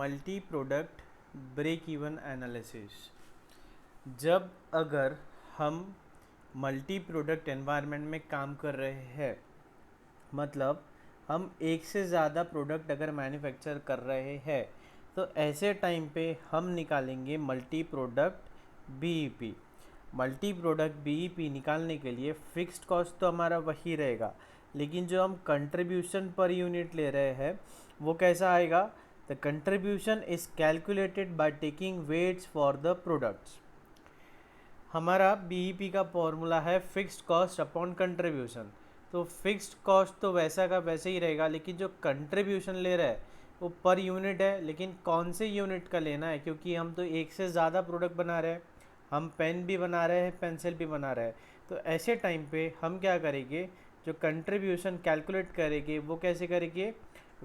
Multi product break even analysis. जब अगर हम मल्टी प्रोडक्ट एनवायरनमेंट में काम कर रहे हैं, मतलब हम एक से ज़्यादा प्रोडक्ट अगर मैन्युफैक्चर कर रहे हैं, तो ऐसे टाइम पे हम निकालेंगे multi product BEP. Multi product BEP निकालने के लिए फिक्स्ड कॉस्ट तो हमारा वही रहेगा, लेकिन जो हम कंट्रीब्यूशन पर यूनिट ले रहे हैं वो कैसा आएगा? The contribution is calculated by taking waits for the products. हमारा बीईपी का फॉर्मूला है फिक्स्ड कॉस्ट अपॉन कंट्रीब्यूशन। तो फिक्स्ड कॉस्ट तो वैसा का वैसे ही रहेगा, लेकिन जो कंट्रीब्यूशन ले रहा है वो पर यूनिट है। लेकिन कौन से यूनिट का लेना है, क्योंकि हम तो एक से ज़्यादा प्रोडक्ट बना रहे हैं, हम पेन भी बना रहे हैं, पेंसिल भी बना रहे हैं। तो ऐसे टाइम पे हम क्या करेंगे, जो कंट्रीब्यूशन कैलकुलेट करेंगे वो कैसे करेंगे?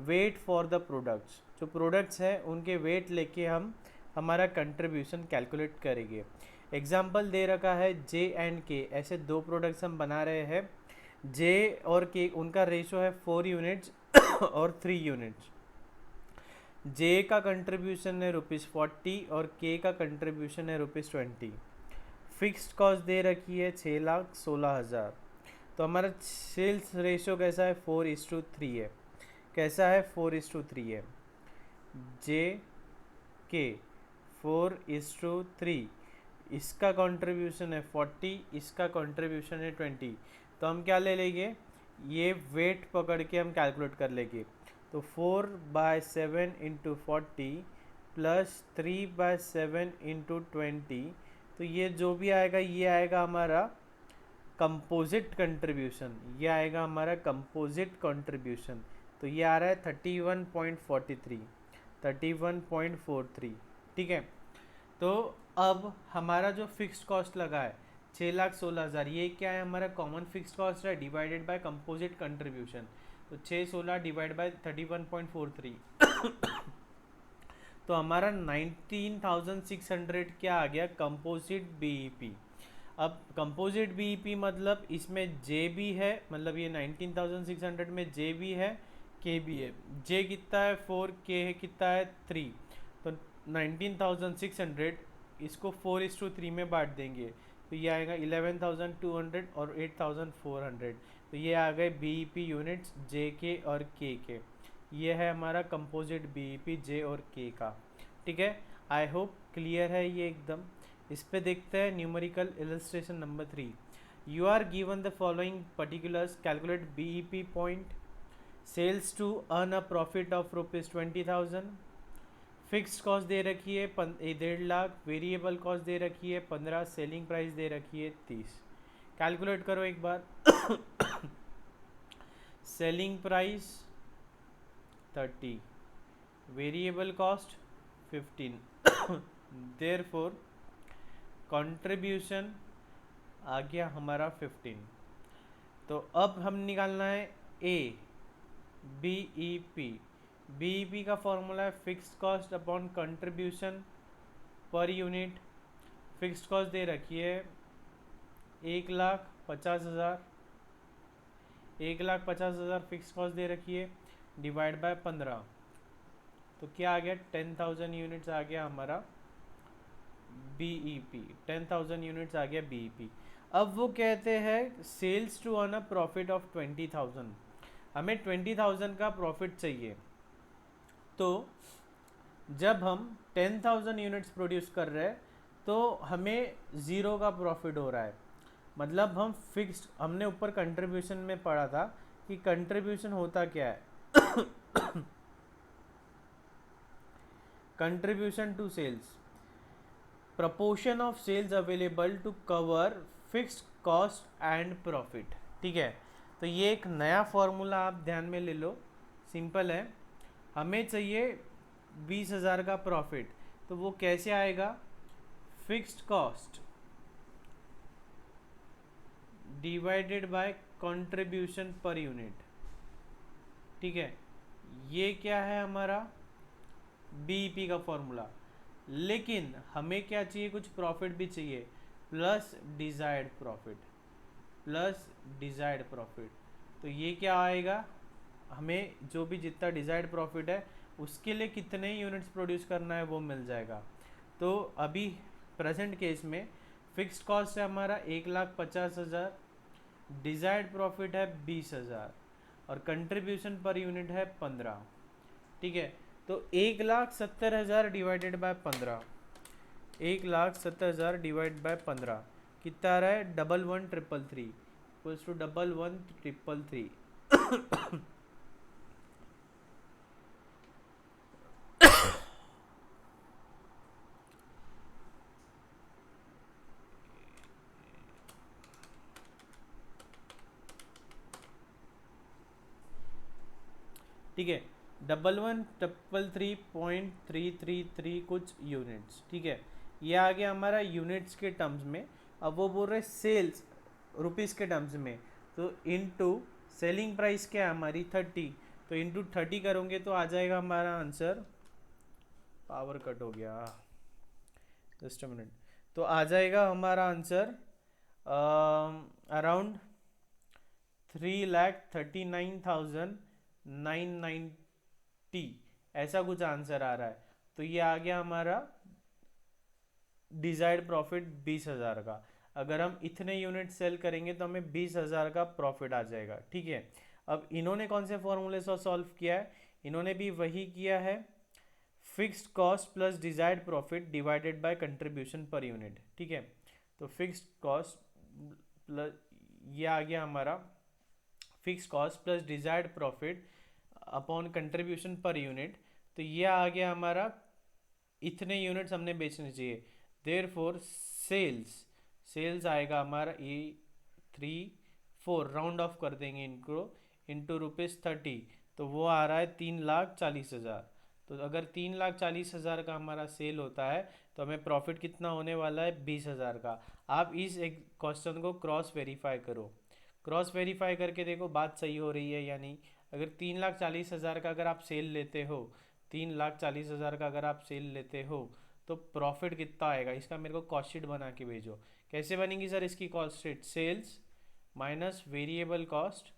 वेट फॉर द प्रोडक्ट्स, जो प्रोडक्ट्स हैं उनके वेट लेके हम हमारा कंट्रीब्यूशन कैलकुलेट करेंगे। एग्जाम्पल दे रखा है जे एंड के, ऐसे दो प्रोडक्ट्स हम बना रहे हैं। जे और के उनका रेशो है 4 यूनिट्स और 3 यूनिट्स। जे का कंट्रीब्यूशन है ₹40 और के का कंट्रीब्यूशन है ₹20। फिक्स्ड कॉस्ट दे रखी है 6,16,000। तो हमारा सेल्स रेशो कैसा है? 4:3 है। कैसा है? 4:3 है। जे के 4:3, इसका कंट्रीब्यूशन है 40, इसका कंट्रीब्यूशन है 20। तो हम क्या ले लेंगे, ये वेट पकड़ के हम कैलकुलेट कर लेंगे। तो 4/7 इंटू 40 प्लस 3/7 इंटू 20, तो ये जो भी आएगा ये आएगा हमारा कंपोजिट कंट्रीब्यूशन, ये आएगा हमारा कंपोजिट कंट्रीब्यूशन। तो ये आ रहा है 31.43, 31.43। ठीक है। तो अब हमारा जो फिक्स्ड कॉस्ट लगा है 6,16,000, ये क्या है? हमारा कॉमन फिक्स्ड कॉस्ट है डिवाइडेड बाय कंपोजिट कंट्रीब्यूशन। तो 616 डिवाइड बाय 31.43 तो हमारा 19,600 क्या आ गया? Composite BEP. अब कंपोजिट बीईपी मतलब इसमें जे भी है, मतलब ये 19,600 में जे भी है, के भी है। जे कितना है? 4, के है कितना है? 3। तो 19,600 इसको 4:3 में बांट देंगे, तो ये आएगा 11,200 और 8,400। तो ये आ गए बीईपी यूनिट्स जे के और के। ये है हमारा कंपोजिट बीईपी जे और के का। ठीक है, आई होप क्लियर है ये एकदम। इस पे देखते हैं numerical illustration number 3। You are given the following particulars, calculate BEP point. Sales to earn a profit of ₹20,000। Fixed cost दे रखी है 1.5 लाख, वेरिएबल कॉस्ट दे रखी है 15, सेलिंग प्राइस दे रखी है 30। कैलकुलेट करो एक बार। Selling price 30, variable cost 15, therefore contribution आ गया हमारा 15। तो अब हम निकालना है ए बीईपी। बीईपी का फॉर्मूला है fixed cost upon contribution per unit. Fixed cost दे रखी है 1,50,000, 1,50,000 फिक्स्ड कॉस्ट दे रखी है, डिवाइड बाय 15। तो क्या आ गया? 10,000 यूनिट्स आ गया हमारा बीईपी। 10,000 यूनिट्स आ गया बीईपी। अब वो कहते हैं sales to earn a profit of 20,000, हमें 20,000 का प्रॉफिट चाहिए। तो जब हम 10,000 यूनिट्स प्रोड्यूस कर रहे हैं तो हमें ज़ीरो का प्रॉफिट हो रहा है। मतलब हम फिक्स्ड, हमने ऊपर कंट्रीब्यूशन में पढ़ा था कि कंट्रीब्यूशन होता क्या है। Contribution to sales, proportion of sales available to cover fixed cost and profit. ठीक है, तो ये एक नया फॉर्मूला आप ध्यान में ले लो, सिंपल है। हमें चाहिए 20,000 का प्रॉफिट, तो वो कैसे आएगा? Fixed cost divided by contribution per unit. ठीक है, ये क्या है हमारा बीईपी का फॉर्मूला। लेकिन हमें क्या चाहिए? कुछ प्रॉफिट भी चाहिए, plus desired profit, plus desired profit. तो ये क्या आएगा? हमें जो भी जितना डिजायर्ड प्रॉफिट है उसके लिए कितने यूनिट्स प्रोड्यूस करना है वो मिल जाएगा। तो अभी प्रेजेंट केस में फिक्स्ड कॉस्ट है हमारा 1,50,000, डिजायर्ड प्रॉफिट है 20,000 और कंट्रीब्यूशन पर यूनिट है 15। ठीक है, तो 1,70,000 डिवाइडेड बाय 15, 1,70,000 डिवाइड बाय 15 कितना आ रहा है? 11,133 इक्वल्स टू 11,133। ठीक है, 11,133.333 कुछ यूनिट्स। ठीक है, ये आ गया हमारा यूनिट्स के टर्म्स में। अब वो बोल रहे सेल्स रुपीज़ के टर्म्स में, तो इनटू सेलिंग प्राइस क्या है हमारी 30, तो इनटू 30 करोगे तो आ जाएगा हमारा आंसर। पावर कट हो गया, जस्ट अ मिनट। तो आ जाएगा हमारा आंसर अराउंड 3,39,990, ऐसा कुछ आंसर आ रहा है। तो ये आ गया हमारा डिजायर्ड प्रॉफिट 20,000 का। अगर हम इतने यूनिट सेल करेंगे तो हमें 20,000 का प्रॉफिट आ जाएगा। ठीक है, अब इन्होंने कौन से फॉर्मूले से सॉल्व किया है? इन्होंने भी वही किया है, fixed cost plus desired profit divided by contribution per unit. ठीक है, तो फिक्स्ड कॉस्ट प्लस, ये आ गया हमारा fix cost plus desired profit upon contribution per unit. तो ये आ गया हमारा इतने यूनिट्स हमने बेचने चाहिए, देयर फोर सेल्स, सेल्स आएगा हमारा E34, राउंड ऑफ कर देंगे इनको, इंटू ₹30, तो वो आ रहा है 3,40,000। तो अगर 3,40,000 का हमारा सेल होता है तो हमें प्रॉफिट कितना होने वाला है? 20,000 का। आप इस एक क्वेश्चन को क्रॉस वेरीफाई करो, क्रॉस वेरीफाई करके देखो बात सही हो रही है या नहीं। अगर 3,40,000 का अगर आप सेल लेते हो, 3,40,000 का अगर आप सेल लेते हो तो प्रॉफिट कितना आएगा? इसका मेरे को कॉस्ट शीट बना के भेजो। कैसे बनेगी सर इसकी cost sheet? Sales minus variable cost,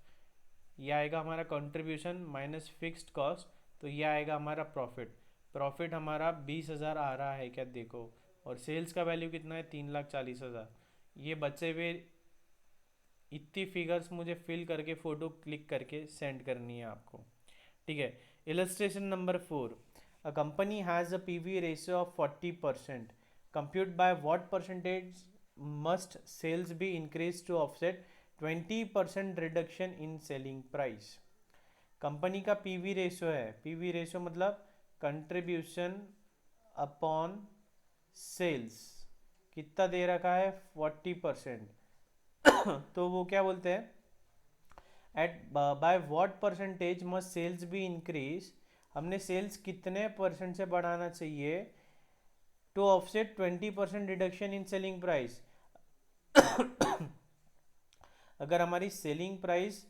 ये आएगा हमारा कंट्रीब्यूशन माइनस फिक्स्ड कॉस्ट, तो ये आएगा हमारा प्रॉफिट। प्रॉफिट हमारा 20,000 आ रहा है क्या? देखो, और सेल्स का वैल्यू कितना है? 3,40,000। ये बचे हुए इतनी फिगर्स मुझे फिल करके फ़ोटो क्लिक करके सेंड करनी है आपको। ठीक है, illustration number 4, a company has a PV ratio of 40%, compute by what percentage must sales be increase to offset 20% reduction in selling price. Company का पीवी रेशियो है, पीवी रेशियो मतलब contribution upon sales, कितना दे रखा है? 40%। तो वो क्या बोलते हैं, at by what percentage must sales be increase, हमने सेल्स कितने परसेंट से बढ़ाना चाहिए to offset 20% reduction in selling price. अगर हमारी सेलिंग प्राइस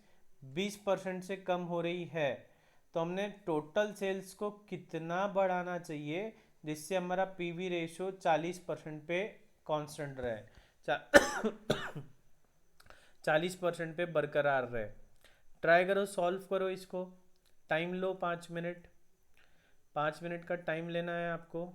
20% से कम हो रही है तो हमने टोटल सेल्स को कितना बढ़ाना चाहिए जिससे हमारा पीवी रेशियो 40% पे कांस्टेंट रहे, 40% पे बरकरार रहे। ट्राई करो, सॉल्व करो इसको, टाइम लो 5 मिनट, 5 मिनट का टाइम लेना है आपको।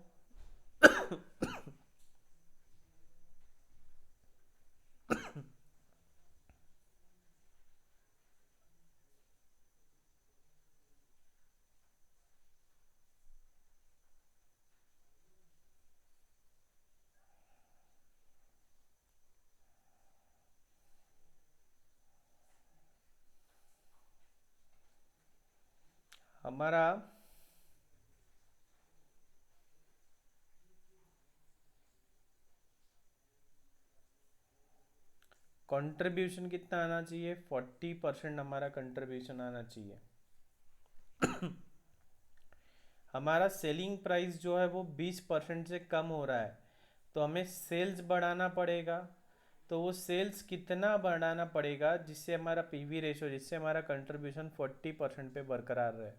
हमारा कंट्रीब्यूशन कितना आना चाहिए? 40% हमारा कंट्रीब्यूशन आना चाहिए। हमारा सेलिंग प्राइस जो है वो 20% से कम हो रहा है तो हमें सेल्स बढ़ाना पड़ेगा। तो वो सेल्स कितना बढ़ाना पड़ेगा जिससे हमारा पीवी रेशो, जिससे हमारा कंट्रीब्यूशन 40% पे बरकरार रहे।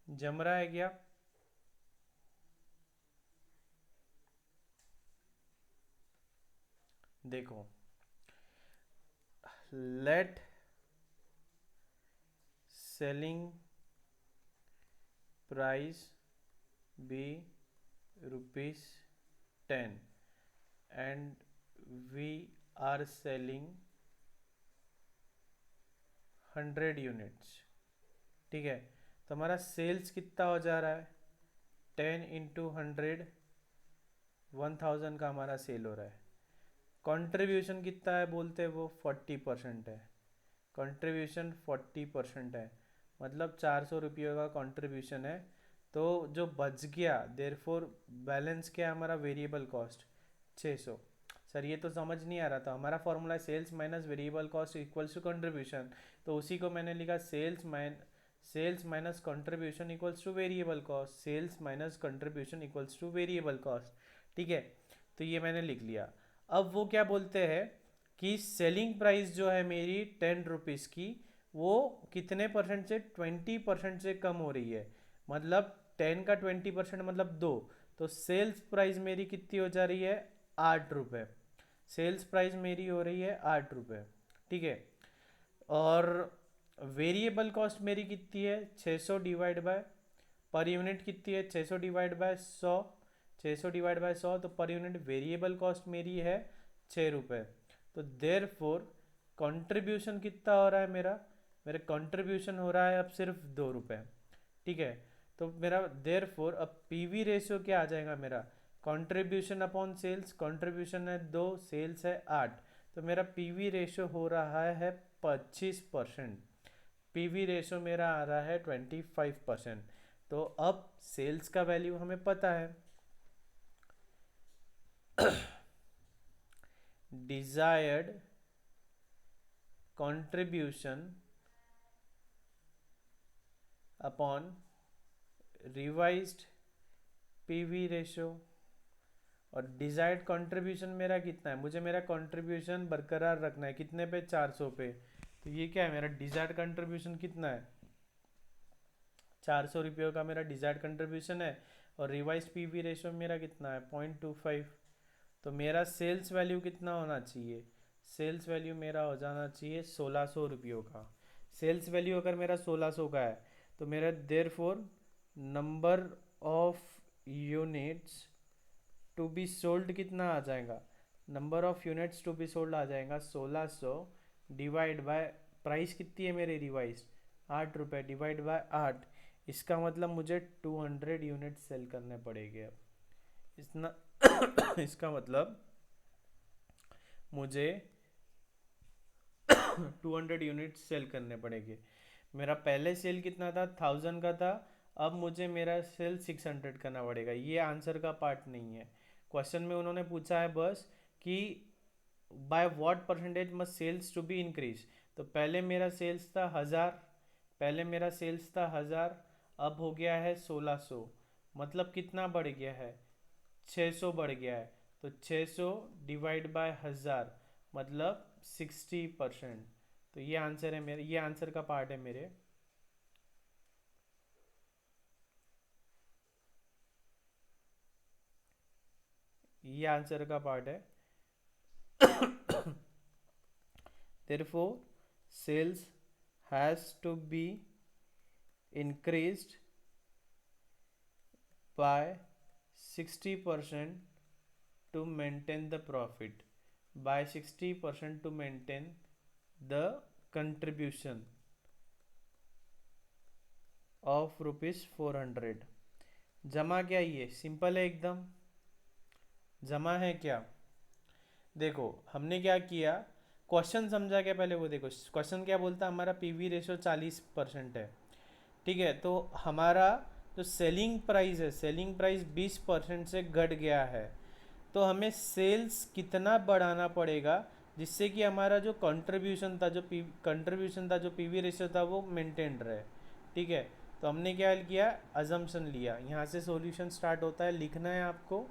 जम रहा है क्या? देखो, let selling price be ₹10 and we are selling 100 units. ठीक है, तो हमारा सेल्स कितना हो जा रहा है? 10 × 100, 1000 का हमारा सेल हो रहा है। कंट्रीब्यूशन कितना है बोलते हैं वो? 40% है। कंट्रीब्यूशन 40% है, मतलब 400 रुपये का कंट्रीब्यूशन है। तो जो बच गया, देयरफॉर बैलेंस क्या है हमारा? Variable cost 600। सर ये तो समझ नहीं आ रहा था, हमारा formula sales minus variable cost equals to contribution, तो उसी को मैंने लिखा sales minus contribution equals to variable cost, sales minus contribution equals to variable cost. ठीक है, तो ये मैंने लिख लिया। अब वो क्या बोलते हैं कि सेलिंग प्राइस जो है मेरी 10 रुपीज़ की, वो कितने परसेंट से? 20% से कम हो रही है। मतलब 10 का 20% मतलब 2। तो सेल्स प्राइस मेरी कितनी हो जा रही है? 8 रुपये। सेल्स प्राइस मेरी हो रही है 8 रुपये। ठीक है, और वेरिएबल कॉस्ट मेरी कितनी है? 600 डिवाइड बाय पर यूनिट कितनी है? 600 डिवाइड बाय 100, 600 डिवाइड बाय 100, तो पर यूनिट वेरिएबल कॉस्ट मेरी है 6 रुपये। तो देयर फोर कॉन्ट्रीब्यूशन कितना हो रहा है मेरा? मेरा कॉन्ट्रीब्यूशन हो रहा है अब सिर्फ 2 रुपये। ठीक है, तो मेरा देयर फोर अब पीवी रेशियो क्या आ जाएगा मेरा? कंट्रीब्यूशन अपॉन सेल्स, कंट्रीब्यूशन है 2, सेल्स है 8, तो मेरा पीवी रेशियो हो रहा है 25%। पीवी रेशियो मेरा आ रहा है 25%। तो अब सेल्स का वैल्यू हमें पता है, desired contribution upon revised PV ratio. और डिजायर्ड कंट्रीब्यूशन मेरा कितना है? मुझे मेरा कंट्रीब्यूशन बरकरार रखना है, कितने पे? 400 पे। तो ये क्या है मेरा डिजायर्ड कंट्रीब्यूशन कितना है? 400 रुपये का मेरा डिजायर्ड कंट्रीब्यूशन है, और रिवाइज पीवी रेशियो मेरा कितना है? 0.25। तो मेरा सेल्स वैल्यू कितना होना चाहिए? सेल्स वैल्यू मेरा हो जाना चाहिए 1600 रुपयों का। सेल्स वैल्यू अगर मेरा 1600 का है, तो मेरा therefore number of units to be sold कितना आ जाएगा? Number of units to be sold आ जाएगा 1600 डिवाइड बाय प्राइस कितनी है मेरी रिवाइज? 8 रुपये डिवाइड बाय 8। इसका मतलब मुझे 200 यूनिट सेल करने पड़ेंगे अब। इतना इसका मतलब मुझे 200 यूनिट सेल करने पड़ेंगे। मेरा पहले सेल कितना था? 1000 का था। अब मुझे मेरा सेल 600 करना पड़ेगा। ये आंसर का पार्ट नहीं है। क्वेश्चन में उन्होंने पूछा है बस कि by what percentage must sales to be increase. तो पहले मेरा सेल्स था 1000, पहले मेरा सेल्स था 1000, अब हो गया है 1600। मतलब कितना बढ़ गया है? 600 बढ़ गया है। तो 600 डिवाइड बाय 1000 मतलब 60%। तो ये आंसर है मेरे, ये आंसर का पार्ट है मेरे। ये आंसर का पार्ट है। therefore sales has to be increased by 60% to maintain the profit, by 60% to maintain the contribution of ₹400। जमा क्या? ये सिंपल है एकदम। जमा है क्या? देखो हमने क्या किया, क्वेश्चन समझा क्या पहले? वो देखो क्वेश्चन क्या बोलता है, हमारा पीवी रेशियो 40% है। ठीक है, तो हमारा जो सेलिंग प्राइस है, सेलिंग प्राइस 20% से घट गया है। तो हमें सेल्स कितना बढ़ाना पड़ेगा जिससे कि हमारा जो कंट्रीब्यूशन था, जो पीवी रेशियो था वो मेंटेन रहे। ठीक है, तो हमने क्या किया? अजम्पशन लिया। यहाँ से सॉल्यूशन स्टार्ट होता है, लिखना है आपको,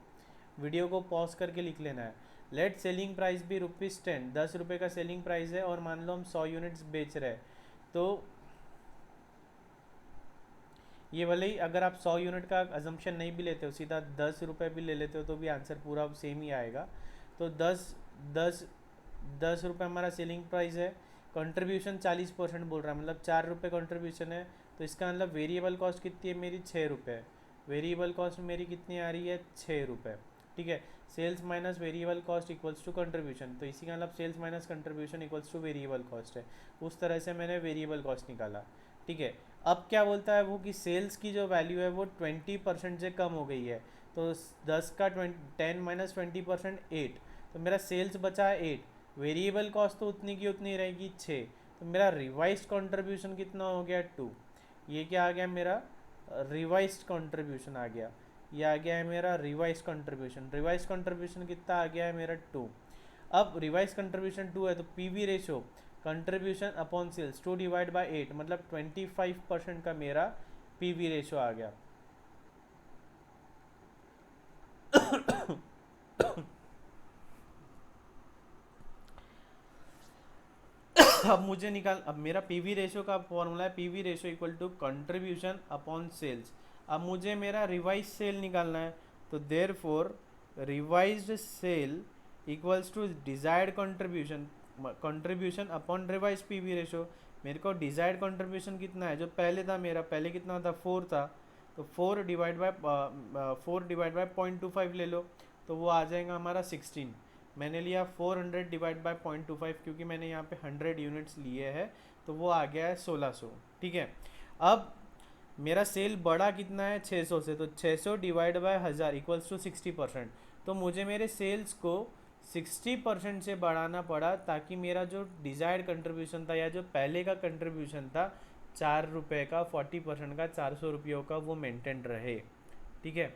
वीडियो को पॉज करके लिख लेना है। लेट सेलिंग प्राइस भी ₹10, 10 रुपये का सेलिंग प्राइस है, और मान लो हम 100 यूनिट्स बेच रहे हैं। तो ये भले ही अगर आप 100 यूनिट का अजम्पशन नहीं भी लेते हो, सीधा 10 रुपये भी ले लेते हो तो भी आंसर पूरा सेम ही आएगा। तो 10 रुपये हमारा सेलिंग प्राइस है। कंट्रीब्यूशन 40% बोल रहा है, मतलब 4 रुपये कंट्रीब्यूशन है। तो इसका मतलब वेरिएबल कॉस्ट कितनी है मेरी, 6 रुपये। वेरिएबल कॉस्ट मेरी कितनी आ रही है, 6 रुपये। ठीक है, sales minus variable cost equals to contribution, तो इसी का मतलब sales minus contribution equals to variable cost है। उस तरह से मैंने वेरिएबल कॉस्ट निकाला। ठीक है, अब क्या बोलता है वो कि सेल्स की जो वैल्यू है वो 20% से कम हो गई है। तो 10 का 10 माइनस 20% 8, तो मेरा सेल्स बचा है 8, वेरिएबल कॉस्ट तो उतनी की उतनी रहेगी 6, तो मेरा रिवाइज्ड कंट्रीब्यूशन कितना हो गया, 2। ये क्या आ गया मेरा, रिवाइज्ड कंट्रीब्यूशन आ गया। ये आ गया है मेरा रिवाइज कंट्रीब्यूशन। रिवाइज कंट्रीब्यूशन कितना आ गया है मेरा, 2। अब रिवाइज कंट्रीब्यूशन 2 है तो PV ratio contribution upon sales 2 divide by 8, मतलब 25% का मेरा पीवी रेशो आ गया। अब मुझे अब मेरा पीवी रेशो का फॉर्मूला है PV ratio equal to contribution upon sales. अब मुझे मेरा रिवाइज सेल निकालना है, तो therefore revised sale equals to desired contribution, contribution upon revise PV ratio. मेरे को डिजायर्ड कंट्रीब्यूशन कितना है, जो पहले था मेरा, पहले कितना था, 4 था, तो 4 डिवाइड बाय 0.25 ले लो, तो वो आ जाएगा हमारा 16। मैंने लिया 400 डिवाइड बाय 0.25, क्योंकि मैंने यहाँ पे 100 यूनिट्स लिए हैं, तो वो आ गया है 1600। ठीक है, अब मेरा सेल बढ़ा कितना है, 600 से, तो 600 डिवाइड बाय 1000 इक्वल्स टू 60%। तो मुझे मेरे सेल्स को 60% से बढ़ाना पड़ा, ताकि मेरा जो डिज़ायर्ड कंट्रीब्यूशन था या जो पहले का कंट्रीब्यूशन था 4 रुपये का, 40% का, 400 रुपयों का, वो मेंटेन रहे। ठीक है,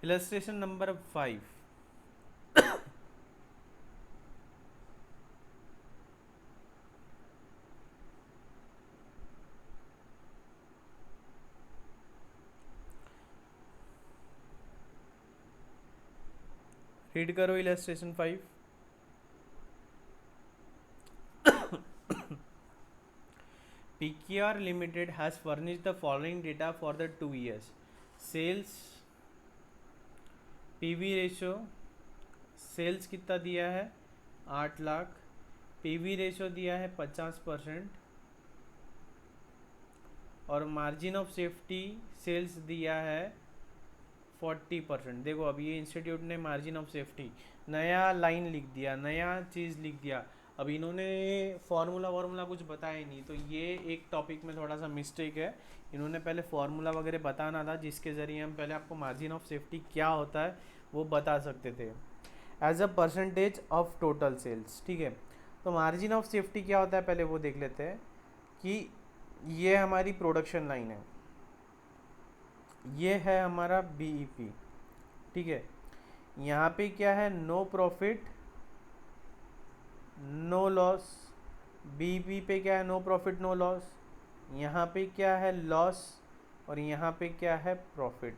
इलस्ट्रेशन नंबर 5। रीड करो illustration 5। PKR Limited has furnished the following data for the 2 years. Sales, PV ratio, sales कितना दिया है, 8 लाख, PV रेशो दिया है 50%, और मार्जिन ऑफ सेफ्टी सेल्स दिया है 40%। देखो अब ये इंस्टीट्यूट ने मार्जिन ऑफ सेफ्टी नया लाइन लिख दिया, नया चीज़ लिख दिया। अब इन्होंने फार्मूला कुछ बताया ही नहीं, तो ये एक टॉपिक में थोड़ा सा मिस्टेक है। इन्होंने पहले फार्मूला वगैरह बताना था, जिसके ज़रिए हम पहले आपको मार्जिन ऑफ सेफ्टी क्या होता है वो बता सकते थे, as a percentage of total sales. ठीक है, तो मार्जिन ऑफ सेफ्टी क्या होता है पहले वो देख लेते हैं। कि ये हमारी प्रोडक्शन लाइन है, ये है हमारा बीईपी। ठीक है, यहाँ पे क्या है, no profit no loss. BEP पे क्या है, नो प्रॉफिट नो लॉस। यहाँ पे क्या है, लॉस, और यहाँ पे क्या है, प्रॉफिट।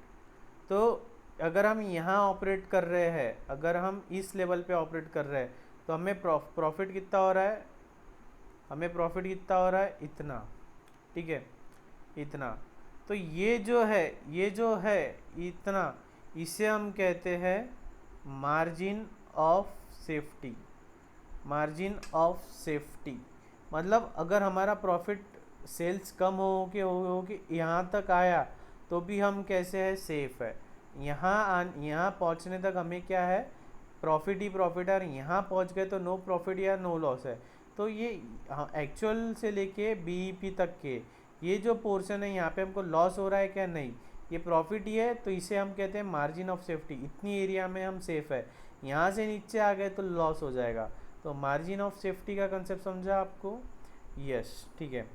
तो अगर हम यहाँ ऑपरेट कर रहे हैं, अगर हम इस लेवल पे ऑपरेट कर रहे हैं, तो हमें प्रॉफिट कितना हो रहा है, हमें प्रॉफिट कितना हो रहा है, इतना। ठीक है, इतना। तो ये जो है इतना, इसे हम कहते हैं margin of safety. Margin of safety मतलब अगर हमारा प्रॉफिट सेल्स कम हो के यहाँ तक आया, तो भी हम कैसे है, सेफ है। यहाँ पहुँचने तक हमें क्या है, प्रॉफिट ही प्रॉफिट है, और यहाँ पहुँच गए तो नो प्रॉफिट या नो लॉस है। तो ये एक्चुअल से लेके बीईपी तक के ये जो पोर्शन है, यहाँ पे हमको लॉस हो रहा है क्या, नहीं, ये प्रॉफिट ही है, तो इसे हम कहते हैं मार्जिन ऑफ सेफ्टी। इतनी एरिया में हम सेफ है, यहाँ से नीचे आ गए तो लॉस हो जाएगा। तो मार्जिन ऑफ सेफ्टी का कंसेप्ट समझा आपको, यस। ठीक है,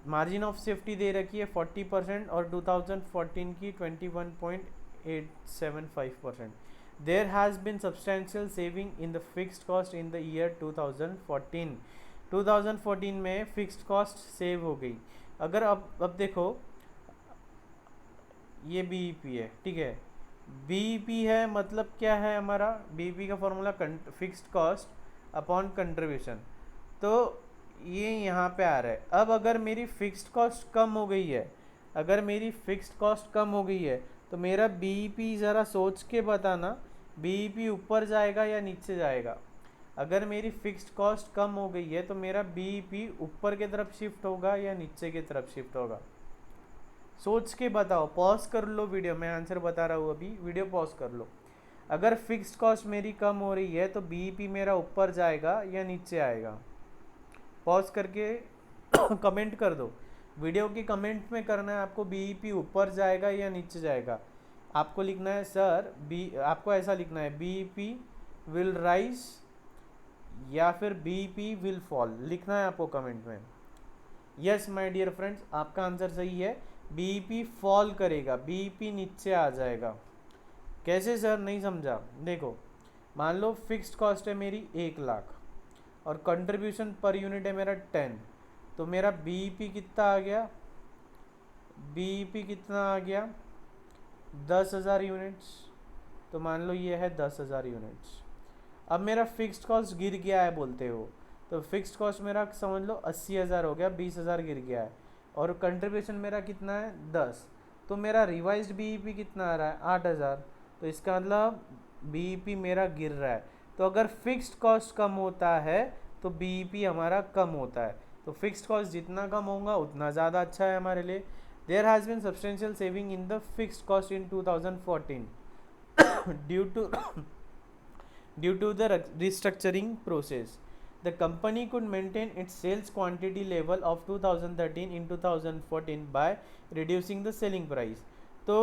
मार्जिन ऑफ सेफ्टी दे रखी है 40% और 2014 की 21.875%। There has been substantial saving in the fixed cost in the year 2014। 2014 में फिक्स्ड कॉस्ट सेव हो गई। अगर अब देखो, ये बीईपी है, ठीक है। बीईपी है मतलब क्या है हमारा, बीईपी का formula fixed cost upon contribution. तो ये यहाँ पे आ रहा है। अब अगर मेरी फिक्स्ड कॉस्ट कम हो गई है, अगर मेरी फिक्स्ड कॉस्ट कम हो गई है तो मेरा बीईपी ज़रा सोच के बताना, बीईपी ऊपर जाएगा या नीचे जाएगा। अगर मेरी फिक्स्ड कॉस्ट कम हो गई है तो मेरा बीईपी ऊपर की तरफ शिफ्ट होगा या नीचे की तरफ शिफ्ट होगा। सोच के बताओ, पॉज कर लो वीडियो, मैं आंसर बता रहा हूँ अभी, वीडियो पॉज कर लो। अगर फिक्स्ड कॉस्ट मेरी कम हो रही है तो बीईपी मेरा ऊपर जाएगा या नीचे आएगा। पॉज करके कमेंट कर दो, वीडियो की कमेंट में करना है आपको, बीईपी ऊपर जाएगा या नीचे जाएगा। आपको लिखना है सर आपको ऐसा लिखना है, बीईपी विल राइज या फिर बीईपी विल फॉल, लिखना है आपको कमेंट में। यस माय डियर फ्रेंड्स, आपका आंसर सही है, बीईपी फॉल करेगा, बीईपी नीचे आ जाएगा। कैसे सर, नहीं समझा। देखो, मान लो फिक्स्ड कॉस्ट है मेरी 1 लाख और कंट्रीब्यूशन पर यूनिट है मेरा 10, तो मेरा बीईपी कितना आ गया, बीईपी कितना आ गया 10,000 यूनिट्स। तो मान लो ये है 10,000 यूनिट्स। अब मेरा फिक्स्ड कॉस्ट गिर गया है बोलते हो, तो फिक्स्ड कॉस्ट मेरा समझ लो 80,000 हो गया, 20,000 गिर गया है, और कंट्रीब्यूशन मेरा कितना है 10, तो मेरा रिवाइज्ड बीईपी कितना आ रहा है 8,000। तो इसका मतलब बीईपी मेरा गिर रहा है। तो अगर फिक्स्ड कॉस्ट कम होता है तो बीईपी हमारा कम होता है। तो फिक्स्ड कॉस्ट जितना कम होगा उतना ज़्यादा अच्छा है हमारे लिए। There has been substantial saving in the fixed cost in 2014 due to the restructuring process. The company could maintain its sales quantity level of 2013 in 2014 by reducing the selling price. तो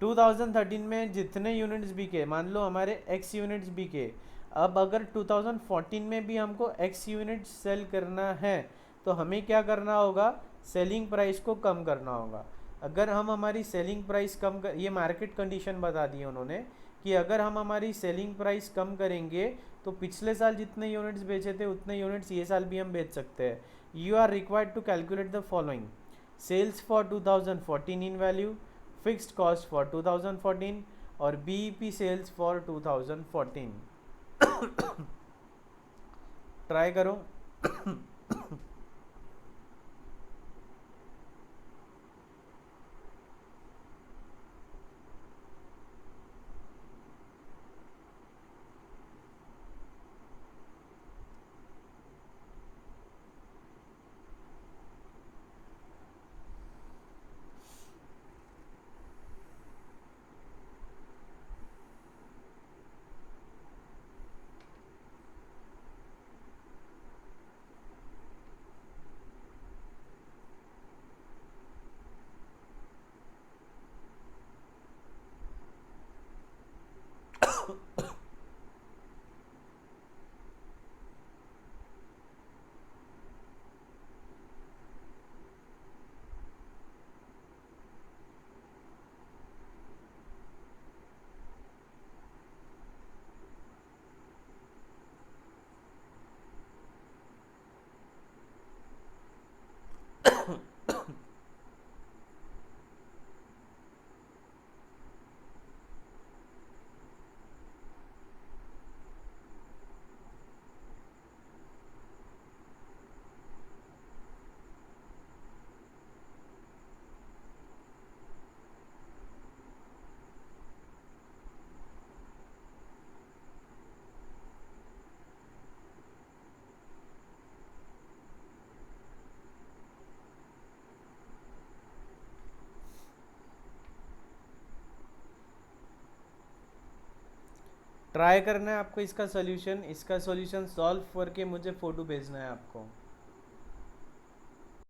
2013 में जितने यूनिट्स बिके, मान लो हमारे x units बिके, अब अगर 2014 में भी हमको x यूनिट्स सेल करना है तो हमें क्या करना होगा, सेलिंग प्राइस को कम करना होगा। अगर हम हमारी सेलिंग प्राइस कम कर, ये मार्केट कंडीशन बता दी उन्होंने कि अगर हम हमारी सेलिंग प्राइस कम करेंगे तो पिछले साल जितने यूनिट्स बेचे थे उतने यूनिट्स ये साल भी हम बेच सकते हैं। You are required to calculate the following: sales for 2014 in value, fixed cost for 2014 और बीईपी सेल्स फॉर 2014। ट्राई करो। ट्राई करना है आपको इसका सोल्यूशन, इसका सोल्यूशन सॉल्व करके मुझे फ़ोटो भेजना है आपको।